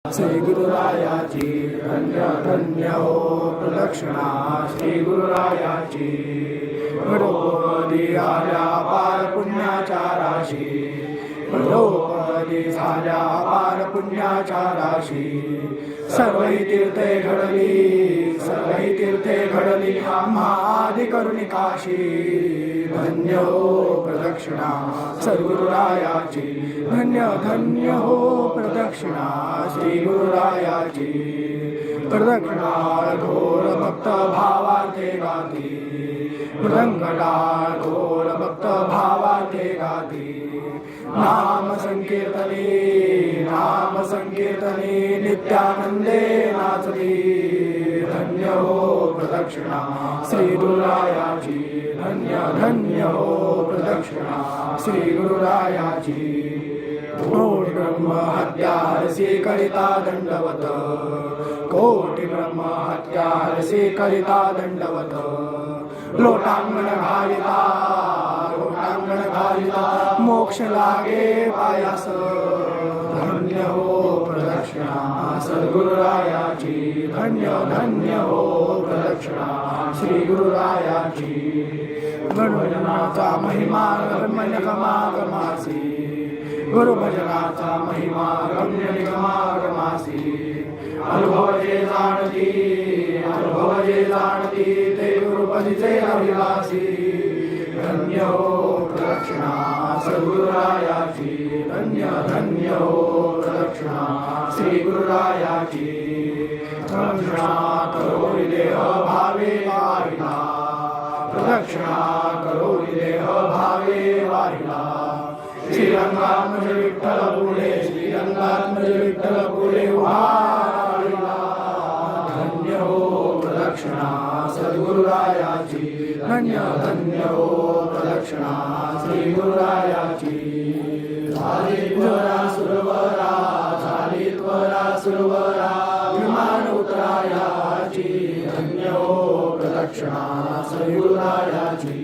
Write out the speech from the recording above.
श्री गुरुरायाची धन्य धन्य हो प्रदक्षिणा श्री गुरुरायाची द्रौपदी आल्या पार पुण्याच्या राशी द्रौपदी झाल्या पार पुण्याच्या राशी सर्वही तीर्थे घडली आम्हादि करुणी काशी धन्य हो प्रदक्षिणा सद्गुरुरायाची धन्य धन्य हो प्रदक्षिणा श्री गुरुरायाची प्रदक्षिणा घोर भक्त भावार्थे गाती मृदंगटा घोर भक्त भावार्थे गाती नाम संकीर्तने नित्यानंदे नाचती धन्य हो प्रदक्षिणा श्री गुरुरायाची धन्य धन्य हो प्रदक्षिणा श्री गुरुरायाची कोटि ब्रह्म हत्या हरसी करिता दंडवत कोटि ब्रह्म हत्या हरसी करिता दंडवत लोटांगण घालिता मोक्ष लागे पायास धन्य हो प्रदक्षिणा सद्गुरुरायाची धन्य धन्य हो प्रदक्षिणा श्री गुरुरायाची गुरुभजनाचा महिमा गमासी गुरुभजनाचा महिमा गम्य निगमागमासी अनुभव जे जाणती ते गुरुपदीचे अभिलासी धन्य हो प्रदक्षिणा सद्गुरुरायाची धन्य धन्य हो प्रदक्षिणा श्री गुरुरायाची प्रदक्षिणा करोरी देह भावे वाहिला प्रदक्षिणा करोरी देह भावे वाहिला श्रीरंगात्मज विठ्ठल पुढे श्रीरंगात्मज विठ्ठल पुढे वाहिला धन्य हो प्रदक्षिणा सद्गुरुरायाची धन्य धन्य हो प्रदक्षिणा श्री गुरुरायाची झाली त्वरा सुरवरा विमान उतरायाची धन्य हो प्रदक्षिणा श्री गुरुरायाची